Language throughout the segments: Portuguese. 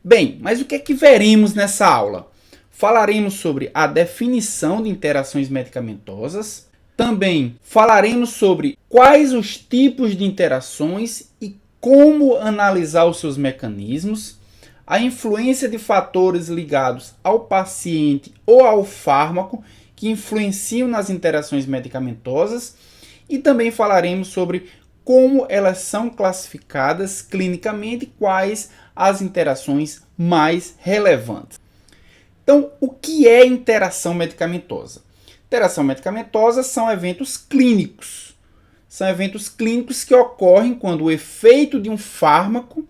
Bem, mas o que é que veremos nessa aula? Falaremos sobre a definição de interações medicamentosas. Também falaremos sobre quais os tipos de interações e como analisar os seus mecanismos, a influência de fatores ligados ao paciente ou ao fármaco que influenciam nas interações medicamentosas e também falaremos sobre como elas são classificadas clinicamente e quais as interações mais relevantes. Então, o que é interação medicamentosa? Interação medicamentosa são eventos clínicos. São eventos clínicos que ocorrem quando o efeito de um fármaco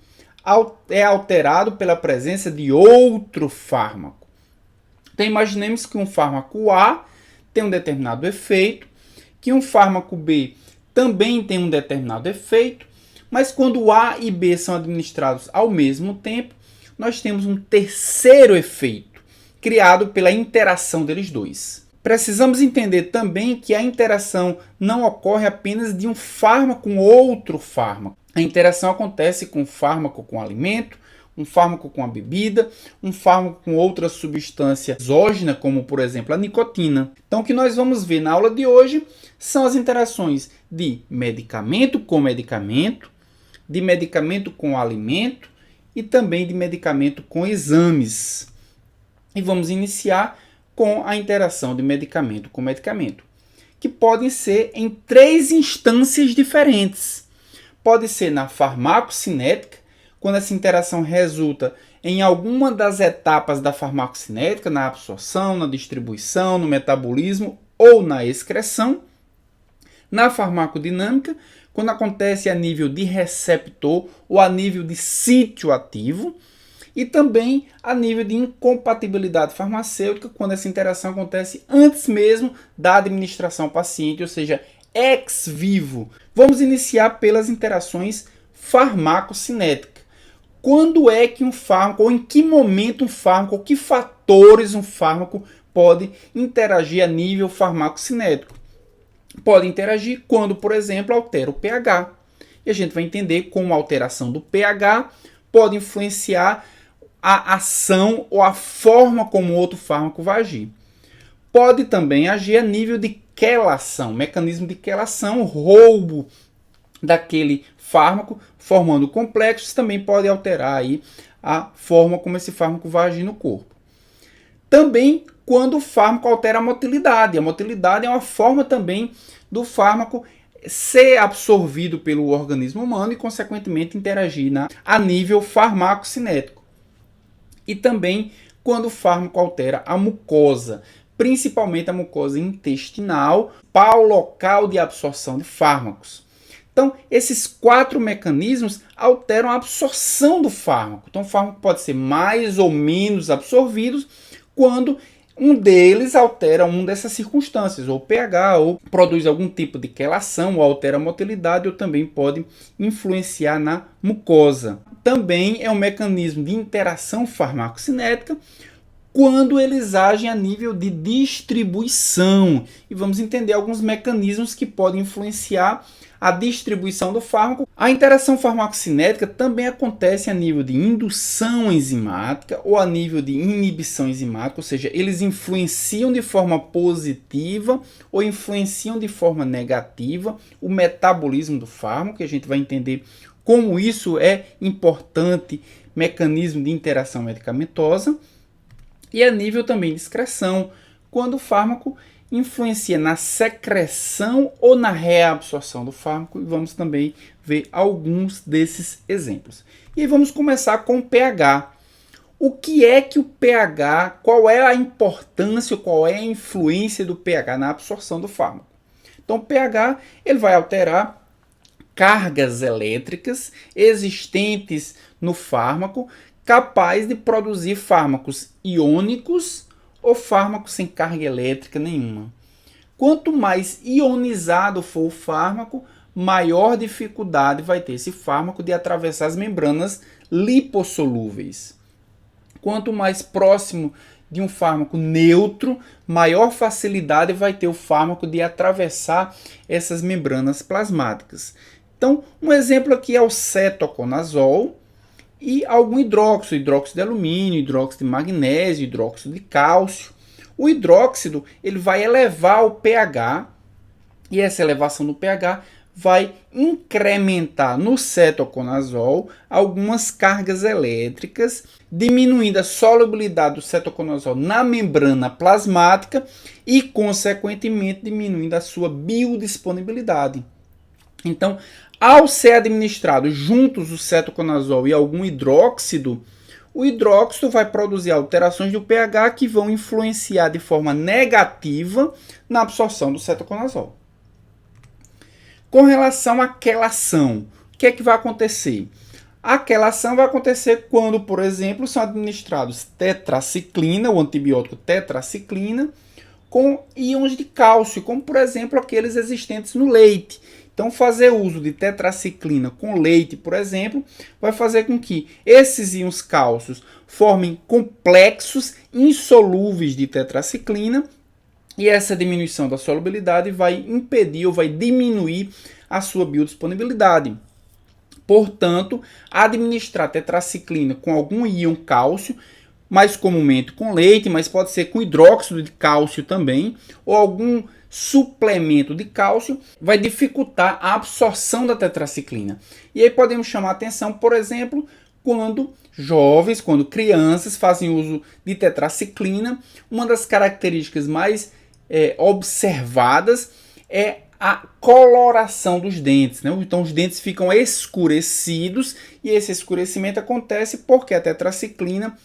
é alterado pela presença de outro fármaco. Então, imaginemos que um fármaco A tem um determinado efeito, que um fármaco B também tem um determinado efeito, mas quando A e B são administrados ao mesmo tempo, nós temos um terceiro efeito, criado pela interação deles dois. Precisamos entender também que a interação não ocorre apenas de um fármaco com outro fármaco. A interação acontece com o fármaco com o alimento, um fármaco com a bebida, um fármaco com outra substância exógena, como por exemplo a nicotina. Então o que nós vamos ver na aula de hoje são as interações de medicamento com medicamento, de medicamento com alimento e também de medicamento com exames. E vamos iniciar com a interação de medicamento com medicamento, que podem ser em 3 instâncias diferentes. Pode ser na farmacocinética, quando essa interação resulta em alguma das etapas da farmacocinética, na absorção, na distribuição, no metabolismo ou na excreção. Na farmacodinâmica, quando acontece a nível de receptor ou a nível de sítio ativo. E também a nível de incompatibilidade farmacêutica, quando essa interação acontece antes mesmo da administração ao paciente, ou seja, ex vivo. Vamos iniciar pelas interações farmacocinéticas. Quando é que um fármaco, ou em que momento um fármaco, ou que fatores um fármaco pode interagir a nível farmacocinético? Pode interagir quando, por exemplo, altera o pH. E a gente vai entender como a alteração do pH pode influenciar a ação ou a forma como outro fármaco vai agir. Pode também agir a nível de quelação, mecanismo de quelação, roubo daquele fármaco, formando complexos, também pode alterar aí a forma como esse fármaco vai agir no corpo. Também quando o fármaco altera a motilidade. A motilidade é uma forma também do fármaco ser absorvido pelo organismo humano e, consequentemente, interagir a nível farmacocinético. E também quando o fármaco altera a mucosa, principalmente a mucosa intestinal, para o local de absorção de fármacos. Então, esses 4 mecanismos alteram a absorção do fármaco. Então, o fármaco pode ser mais ou menos absorvido quando um deles altera uma dessas circunstâncias, ou pH, ou produz algum tipo de quelação, ou altera a motilidade, ou também pode influenciar na mucosa. Também é um mecanismo de interação farmacocinética quando eles agem a nível de distribuição. E vamos entender alguns mecanismos que podem influenciar a distribuição do fármaco. A interação farmacocinética também acontece a nível de indução enzimática ou a nível de inibição enzimática, ou seja, eles influenciam de forma positiva ou influenciam de forma negativa o metabolismo do fármaco, que a gente vai entender como isso é importante, mecanismo de interação medicamentosa. E a nível também de excreção, quando o fármaco influencia na secreção ou na reabsorção do fármaco, e vamos também ver alguns desses exemplos. E aí vamos começar com o pH. O que é que o pH, qual é a importância, qual é a influência do pH na absorção do fármaco? Então o pH ele vai alterar cargas elétricas existentes no fármaco, capaz de produzir fármacos iônicos ou fármacos sem carga elétrica nenhuma. Quanto mais ionizado for o fármaco, maior dificuldade vai ter esse fármaco de atravessar as membranas lipossolúveis. Quanto mais próximo de um fármaco neutro, maior facilidade vai ter o fármaco de atravessar essas membranas plasmáticas. Então, um exemplo aqui é o cetoconazol e algum hidróxido, hidróxido de alumínio, hidróxido de magnésio, hidróxido de cálcio. O hidróxido ele vai elevar o pH e essa elevação do pH vai incrementar no cetoconazol algumas cargas elétricas, diminuindo a solubilidade do cetoconazol na membrana plasmática e, consequentemente, diminuindo a sua biodisponibilidade. Então, ao ser administrado juntos o cetoconazol e algum hidróxido, o hidróxido vai produzir alterações do pH que vão influenciar de forma negativa na absorção do cetoconazol. Com relação à quelação, o que é que vai acontecer? A quelação vai acontecer quando, por exemplo, são administrados tetraciclina, o antibiótico tetraciclina, com íons de cálcio, como por exemplo aqueles existentes no leite. Então, fazer uso de tetraciclina com leite, por exemplo, vai fazer com que esses íons cálcios formem complexos insolúveis de tetraciclina. E essa diminuição da solubilidade vai impedir ou vai diminuir a sua biodisponibilidade. Portanto, administrar tetraciclina com algum íon cálcio, mais comumente com leite, mas pode ser com hidróxido de cálcio também, ou algum suplemento de cálcio, vai dificultar a absorção da tetraciclina. E aí podemos chamar a atenção, por exemplo, quando jovens, quando crianças fazem uso de tetraciclina. Uma das características mais observadas é a coloração dos dentes, né? Então os dentes ficam escurecidos e esse escurecimento acontece porque a tetraciclina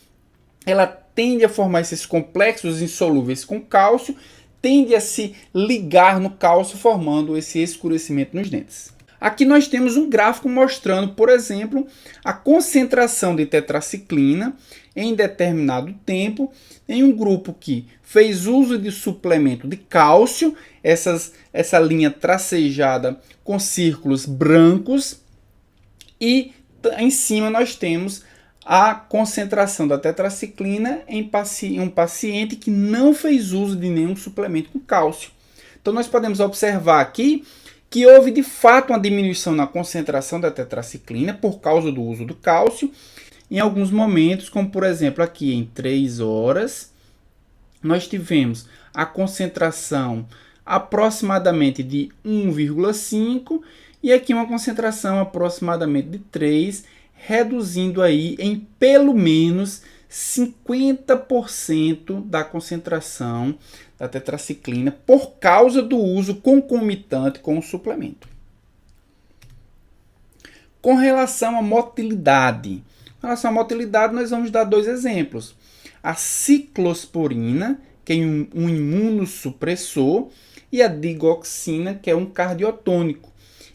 ela tende a formar esses complexos insolúveis com cálcio, tende a se ligar no cálcio formando esse escurecimento nos dentes. Aqui nós temos um gráfico mostrando, por exemplo, a concentração de tetraciclina em determinado tempo em um grupo que fez uso de suplemento de cálcio, essa linha tracejada com círculos brancos, e em cima nós temos a concentração da tetraciclina em um paciente que não fez uso de nenhum suplemento com cálcio. Então nós podemos observar aqui que houve de fato uma diminuição na concentração da tetraciclina por causa do uso do cálcio. Em alguns momentos, como por exemplo aqui em 3 horas, nós tivemos a concentração aproximadamente de 1,5 e aqui uma concentração aproximadamente de 3, reduzindo aí em pelo menos 50% da concentração da tetraciclina por causa do uso concomitante com o suplemento. Com relação à motilidade, nós vamos dar 2 exemplos. A ciclosporina, que é um imunossupressor, e a digoxina, que é um cardiotônico,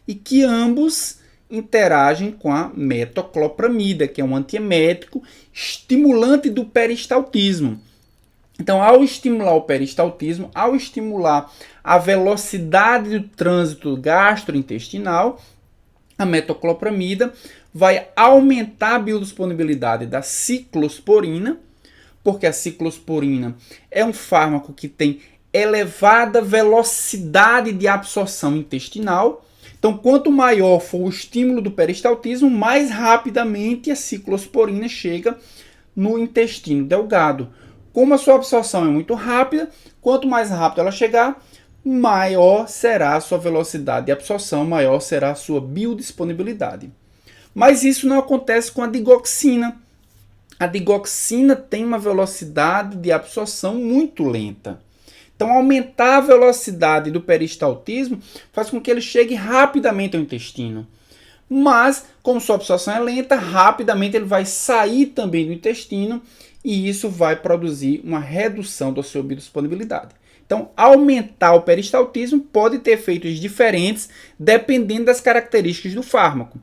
e que ambos interagem com a metoclopramida, que é um antiemético estimulante do peristaltismo. Então, ao estimular o peristaltismo, ao estimular a velocidade do trânsito gastrointestinal, a metoclopramida vai aumentar a biodisponibilidade da ciclosporina, porque a ciclosporina é um fármaco que tem elevada velocidade de absorção intestinal. Então, quanto maior for o estímulo do peristaltismo, mais rapidamente a ciclosporina chega no intestino delgado. Como a sua absorção é muito rápida, quanto mais rápido ela chegar, maior será a sua velocidade de absorção, maior será a sua biodisponibilidade. Mas isso não acontece com a digoxina. A digoxina tem uma velocidade de absorção muito lenta. Então, aumentar a velocidade do peristaltismo faz com que ele chegue rapidamente ao intestino. Mas, como sua absorção é lenta, rapidamente ele vai sair também do intestino e isso vai produzir uma redução da sua biodisponibilidade. Então, aumentar o peristaltismo pode ter efeitos diferentes dependendo das características do fármaco.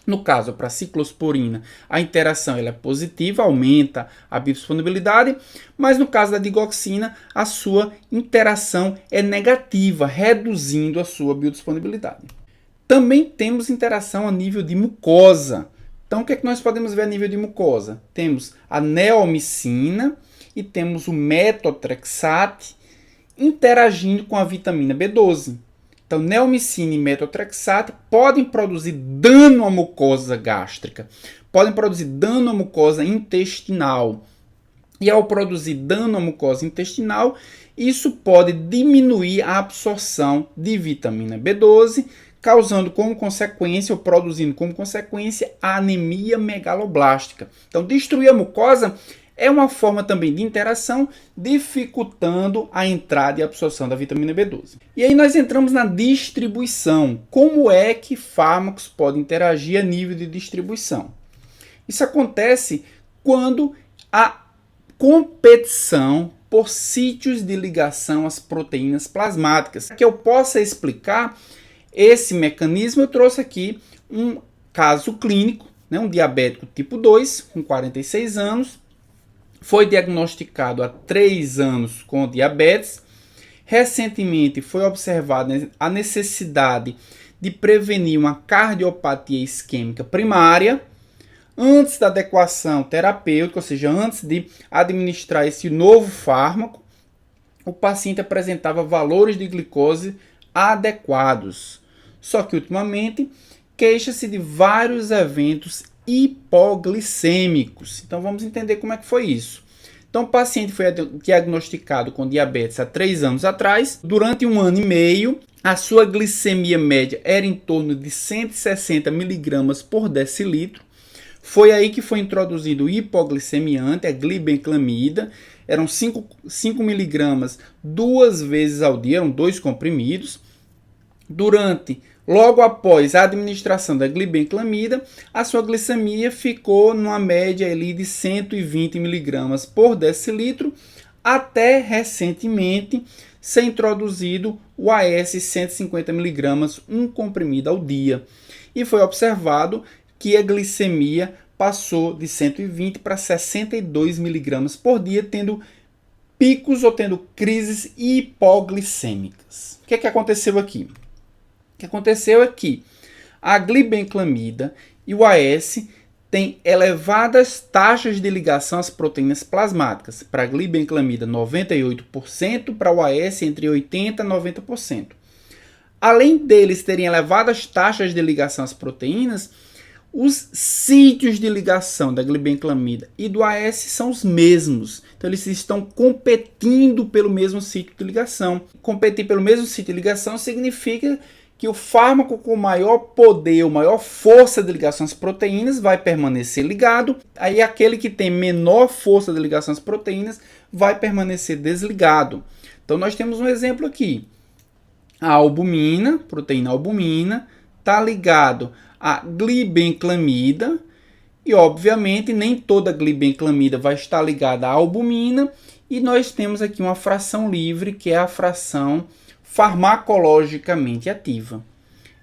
No caso, para a ciclosporina, a interação ela é positiva, aumenta a biodisponibilidade, mas no caso da digoxina, a sua interação é negativa, reduzindo a sua biodisponibilidade. Também temos interação a nível de mucosa. Então, o que é que nós podemos ver a nível de mucosa? Temos a neomicina e temos o metotrexate interagindo com a vitamina B12. Então, neomicina e metotrexato podem produzir dano à mucosa gástrica, podem produzir dano à mucosa intestinal. E ao produzir dano à mucosa intestinal, isso pode diminuir a absorção de vitamina B12, causando como consequência, ou produzindo como consequência, a anemia megaloblástica. Então, destruir a mucosa é uma forma também de interação, dificultando a entrada e absorção da vitamina B12. E aí nós entramos na distribuição. Como é que fármacos podem interagir a nível de distribuição? Isso acontece quando a competição por sítios de ligação às proteínas plasmáticas. Para que eu possa explicar esse mecanismo, eu trouxe aqui um caso clínico, um diabético tipo 2, com 46 anos, foi diagnosticado há 3 anos com diabetes. Recentemente foi observada a necessidade de prevenir uma cardiopatia isquêmica primária. Antes da adequação terapêutica, ou seja, antes de administrar esse novo fármaco, o paciente apresentava valores de glicose adequados. Só que, ultimamente, queixa-se de vários eventos hipoglicêmicos. Então, vamos entender como é que foi isso. Então, o paciente foi diagnosticado com diabetes há 3 anos atrás. Durante 1 ano e meio, a sua glicemia média era em torno de 160 miligramas por decilitro. Foi aí que foi introduzido o hipoglicemiante, a glibenclamida. Eram 5 miligramas 2 vezes ao dia, eram 2 comprimidos. Logo após a administração da glibenclamida, a sua glicemia ficou numa média ali de 120 miligramas por decilitro, até recentemente ser introduzido o AS 150 miligramas, um comprimido ao dia. E foi observado que a glicemia passou de 120 para 62 miligramas por dia, tendo picos ou tendo crises hipoglicêmicas. O que aconteceu aqui? O que aconteceu é que a glibenclamida e o AS têm elevadas taxas de ligação às proteínas plasmáticas. Para a glibenclamida, 98%, para o AS, entre 80% e 90%. Além deles terem elevadas taxas de ligação às proteínas, os sítios de ligação da glibenclamida e do AS são os mesmos. Então, eles estão competindo pelo mesmo sítio de ligação. Competir pelo mesmo sítio de ligação significa que o fármaco com maior poder, maior força de ligação às proteínas vai permanecer ligado. Aí, aquele que tem menor força de ligação às proteínas vai permanecer desligado. Então, nós temos um exemplo aqui. A albumina, proteína albumina, está ligado a glibenclamida, e obviamente nem toda glibenclamida vai estar ligada à albumina, e nós temos aqui uma fração livre, que é a fração farmacologicamente ativa.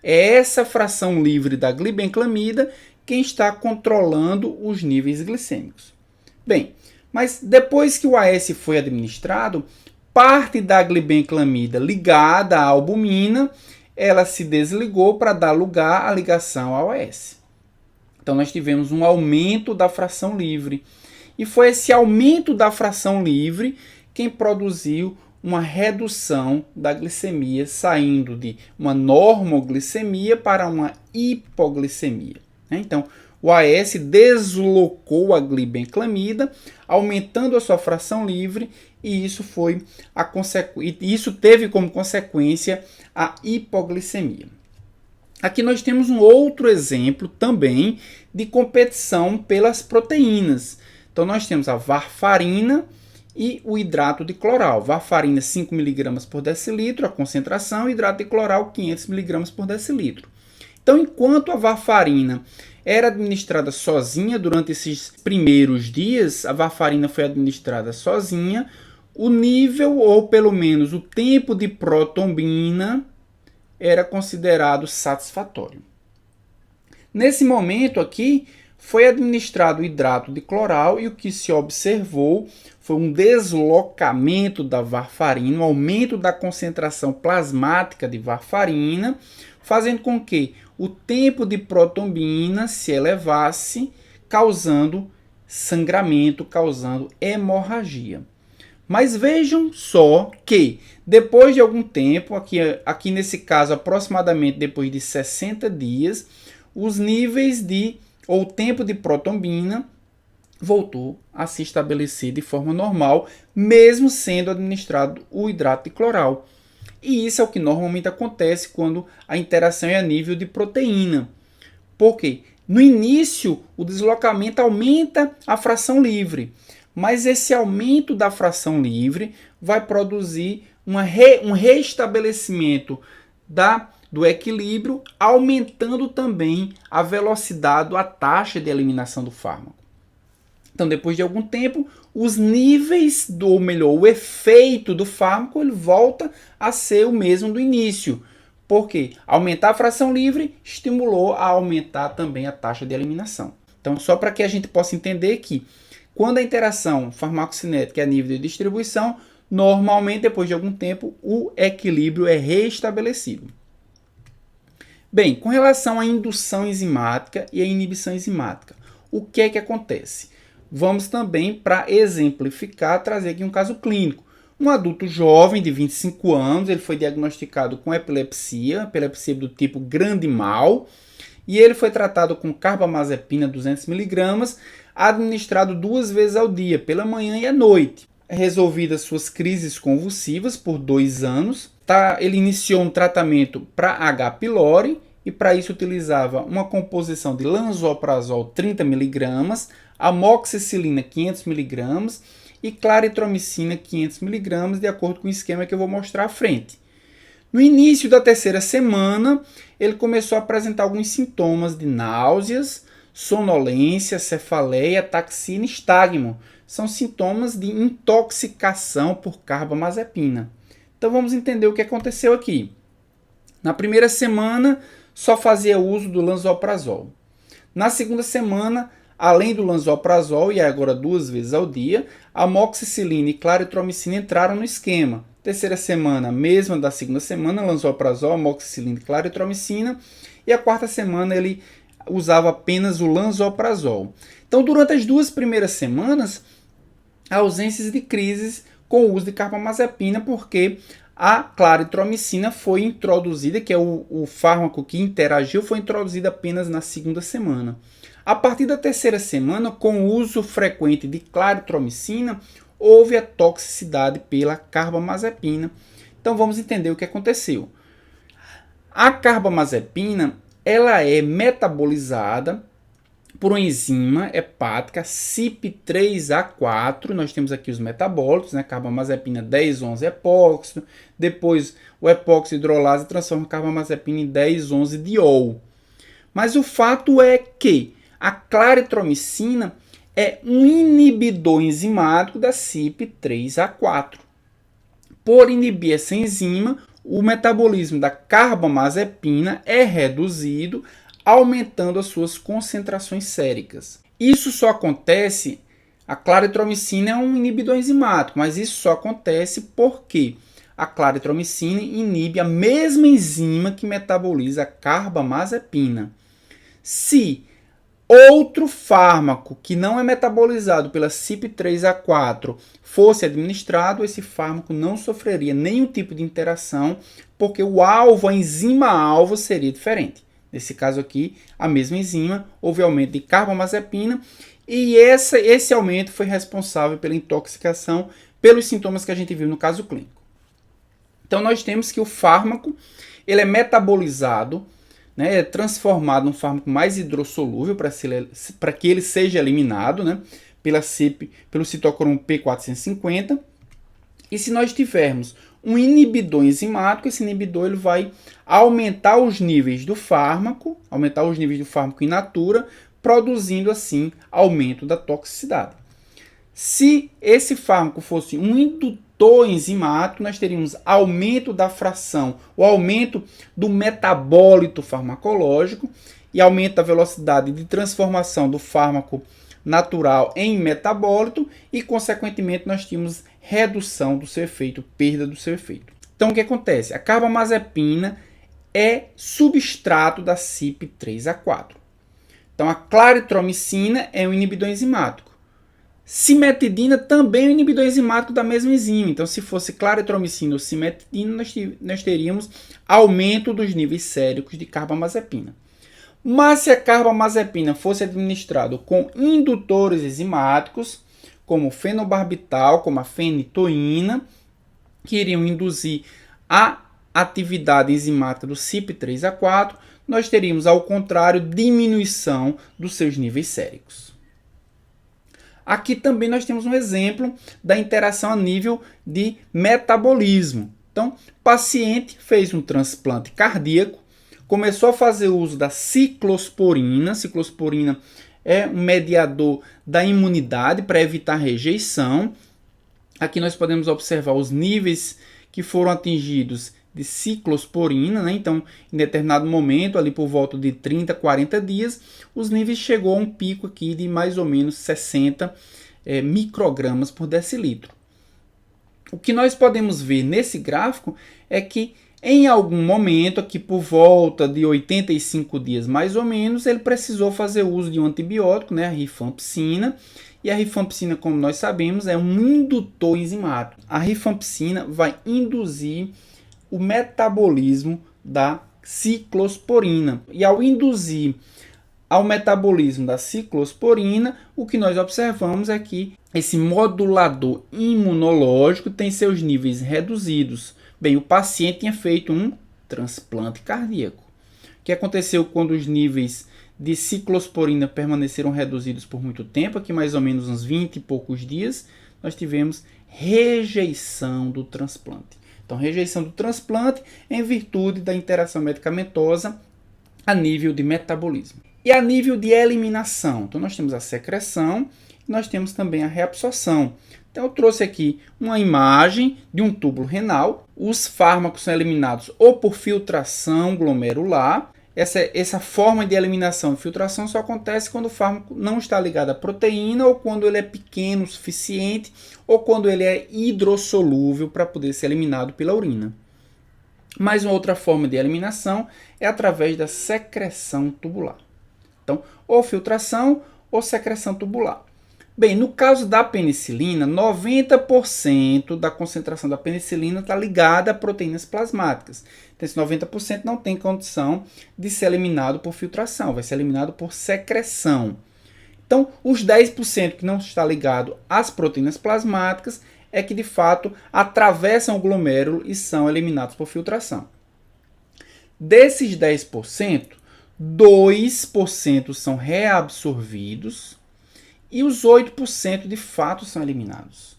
É essa fração livre da glibenclamida quem está controlando os níveis glicêmicos. Bem, mas depois que o AS foi administrado, parte da glibenclamida ligada à albumina, ela se desligou para dar lugar à ligação ao AS. Então, nós tivemos um aumento da fração livre. E foi esse aumento da fração livre quem produziu uma redução da glicemia, saindo de uma normoglicemia para uma hipoglicemia. Então, o AS deslocou a glibenclamida, aumentando a sua fração livre, e isso teve como consequência a hipoglicemia. Aqui nós temos um outro exemplo também de competição pelas proteínas. Então, nós temos a varfarina e o hidrato de cloral. Varfarina 5 mg por decilitro, a concentração, e hidrato de cloral 500 mg por decilitro. Então, enquanto a varfarina era administrada sozinha durante esses primeiros dias, a varfarina foi administrada sozinha, o nível, ou pelo menos o tempo de protombina, era considerado satisfatório. Nesse momento aqui, foi administrado o hidrato de cloral, e o que se observou foi um deslocamento da varfarina, um aumento da concentração plasmática de varfarina, fazendo com que o tempo de protombina se elevasse, causando sangramento, causando hemorragia. Mas vejam só que depois de algum tempo, aqui nesse caso aproximadamente depois de 60 dias, os níveis ou tempo de protombina voltou a se estabelecer de forma normal, mesmo sendo administrado o hidrato de cloral. E isso é o que normalmente acontece quando a interação é a nível de proteína. Por quê? No início, o deslocamento aumenta a fração livre, mas esse aumento da fração livre vai produzir um restabelecimento do equilíbrio, aumentando também a velocidade, a taxa de eliminação do fármaco. Então, depois de algum tempo, os níveis, ou melhor, o efeito do fármaco, ele volta a ser o mesmo do início. Porque aumentar a fração livre estimulou a aumentar também a taxa de eliminação. Então, só para que a gente possa entender que quando a interação farmacocinética é a nível de distribuição, normalmente, depois de algum tempo, o equilíbrio é restabelecido. Bem, com relação à indução enzimática e à inibição enzimática, o que é que acontece? Vamos também, para exemplificar, trazer aqui um caso clínico. Um adulto jovem de 25 anos, ele foi diagnosticado com epilepsia do tipo grande mal, e ele foi tratado com carbamazepina 200 mg, administrado 2 vezes ao dia, pela manhã e à noite. Resolvidas suas crises convulsivas por 2 anos, ele iniciou um tratamento para H. pylori, e para isso utilizava uma composição de lansoprazol 30 mg, amoxicilina 500 mg e claritromicina 500 mg, de acordo com o esquema que eu vou mostrar à frente. No início da 3ª semana, ele começou a apresentar alguns sintomas de náuseas, sonolência, cefaleia, ataxia e nistagmo. São sintomas de intoxicação por carbamazepina. Então vamos entender o que aconteceu aqui. Na 1ª semana, só fazia uso do lansoprazol. Na 2ª semana, além do lansoprazol, e agora 2 vezes ao dia, amoxicilina e claritromicina entraram no esquema. 3ª semana, mesma da 2ª semana, lansoprazol, amoxicilina e claritromicina. E a 4ª semana ele usava apenas o lansoprazol. Então, durante as 2 primeiras semanas, ausências de crises com o uso de carbamazepina, porque a claritromicina foi introduzida, que é o fármaco que interagiu, foi introduzida apenas na 2ª semana. A partir da 3ª semana, com o uso frequente de claritromicina, houve a toxicidade pela carbamazepina. Então vamos entender o que aconteceu. A carbamazepina, ela é metabolizada por uma enzima hepática CYP3A4. Nós temos aqui os metabólitos, né? Carbamazepina 10,11-epóxido. Depois o epóxido hidrolase transforma a carbamazepina em 10,11-diol. Mas o fato é que a claritromicina é um inibidor enzimático da CYP3A4. Por inibir essa enzima, o metabolismo da carbamazepina é reduzido, aumentando as suas concentrações séricas. Isso só acontece, a claritromicina é um inibidor enzimático, mas isso só acontece porque a claritromicina inibe a mesma enzima que metaboliza a carbamazepina. Se outro fármaco que não é metabolizado pela CYP3A4 fosse administrado, esse fármaco não sofreria nenhum tipo de interação, porque o alvo, a enzima-alvo, seria diferente. Nesse caso aqui, a mesma enzima, houve aumento de carbamazepina, e esse aumento foi responsável pela intoxicação, pelos sintomas que a gente viu no caso clínico. Então nós temos que o fármaco ele é metabolizado, né, é transformado num fármaco mais hidrossolúvel para que ele seja eliminado, né, pelo citocromo P450. E se nós tivermos um inibidor enzimático, esse inibidor ele vai aumentar os níveis do fármaco in natura, produzindo assim aumento da toxicidade. Se esse fármaco fosse um indutor enzimático, nós teríamos aumento da fração, o aumento do metabólito farmacológico e aumento da velocidade de transformação do fármaco natural em metabólito e, consequentemente, nós tínhamos redução do seu efeito, perda do seu efeito. Então, o que acontece? A carbamazepina é substrato da CYP3A4. Então, a claritromicina é um inibidor enzimático. Cimetidina também é um inibidor enzimático da mesma enzima. Então, se fosse claritromicina ou cimetidina, nós teríamos aumento dos níveis séricos de carbamazepina. Mas se a carbamazepina fosse administrado com indutores enzimáticos, como o fenobarbital, como a fenitoína, que iriam induzir a atividade enzimática do CYP3A4, nós teríamos, ao contrário, diminuição dos seus níveis séricos. Aqui também nós temos um exemplo da interação a nível de metabolismo. Então, o paciente fez um transplante cardíaco, começou a fazer uso da ciclosporina. Ciclosporina é um mediador da imunidade para evitar rejeição. Aqui nós podemos observar os níveis que foram atingidos de ciclosporina, né? Então, em determinado momento, ali por volta de 30, 40 dias, os níveis chegou a um pico aqui de mais ou menos 60 microgramas por decilitro. O que nós podemos ver nesse gráfico é que em algum momento, aqui por volta de 85 dias mais ou menos, ele precisou fazer uso de um antibiótico, né, a rifampicina. E a rifampicina, como nós sabemos, é um indutor enzimático. A rifampicina vai induzir o metabolismo da ciclosporina. E ao induzir ao metabolismo da ciclosporina, o que nós observamos é que esse modulador imunológico tem seus níveis reduzidos. Bem, o paciente tinha feito um transplante cardíaco. O que aconteceu quando os níveis de ciclosporina permaneceram reduzidos por muito tempo, aqui mais ou menos uns 20 e poucos dias, nós tivemos rejeição do transplante. Então, rejeição do transplante em virtude da interação medicamentosa a nível de metabolismo. E a nível de eliminação, então nós temos a secreção e nós temos também a reabsorção. Então eu trouxe aqui uma imagem de um túbulo renal. Os fármacos são eliminados ou por filtração glomerular. Essa forma de eliminação e filtração só acontece quando o fármaco não está ligado à proteína ou quando ele é pequeno o suficiente ou quando ele é hidrossolúvel para poder ser eliminado pela urina. Mas uma outra forma de eliminação é através da secreção tubular. Então, ou filtração ou secreção tubular. Bem, no caso da penicilina, 90% da concentração da penicilina está ligada a proteínas plasmáticas. Então, esse 90% não tem condição de ser eliminado por filtração, vai ser eliminado por secreção. Então, os 10% que não está ligado às proteínas plasmáticas é que, de fato, atravessam o glomérulo e são eliminados por filtração. Desses 10%, 2% são reabsorvidos e os 8% de fato são eliminados.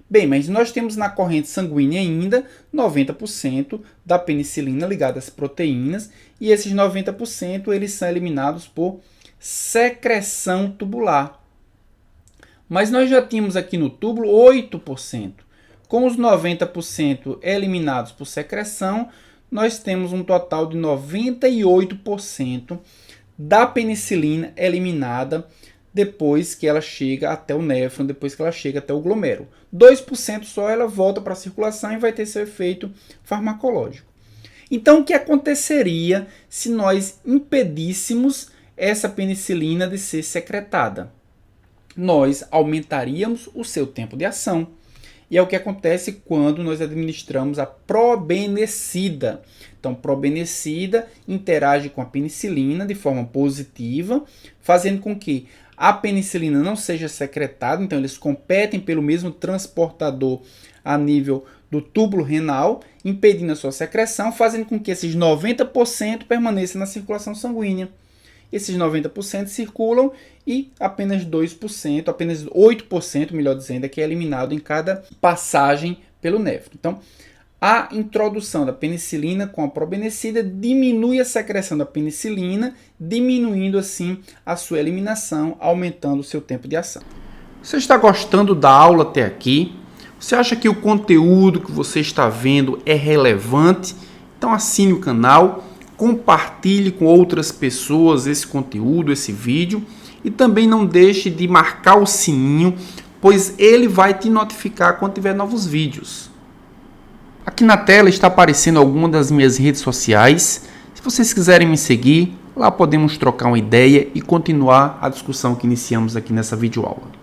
Bem, mas nós temos na corrente sanguínea ainda 90% da penicilina ligada às proteínas e esses 90% eles são eliminados por secreção tubular. Mas nós já tínhamos aqui no túbulo 8%. Com os 90% eliminados por secreção, nós temos um total de 98% da penicilina eliminada depois que ela chega até o néfron, depois que ela chega até o glomérulo. 2% só ela volta para a circulação e vai ter seu efeito farmacológico. Então, o que aconteceria se nós impedíssemos essa penicilina de ser secretada? Nós aumentaríamos o seu tempo de ação. E é o que acontece quando nós administramos a probenecida. Então, probenecida interage com a penicilina de forma positiva, fazendo com que a penicilina não seja secretada. Então, eles competem pelo mesmo transportador a nível do túbulo renal, impedindo a sua secreção, fazendo com que esses 90% permaneçam na circulação sanguínea. Esses 90% circulam e apenas 2%, apenas 8%, melhor dizendo, é que é eliminado em cada passagem pelo néfron. Então, a introdução da penicilina com a probenecida diminui a secreção da penicilina, diminuindo assim a sua eliminação, aumentando o seu tempo de ação. Você está gostando da aula até aqui? Você acha que o conteúdo que você está vendo é relevante? Então assine o canal, compartilhe com outras pessoas esse conteúdo, esse vídeo, e também não deixe de marcar o sininho, pois ele vai te notificar quando tiver novos vídeos. Aqui na tela está aparecendo algumas das minhas redes sociais. Se vocês quiserem me seguir, lá podemos trocar uma ideia e continuar a discussão que iniciamos aqui nessa videoaula.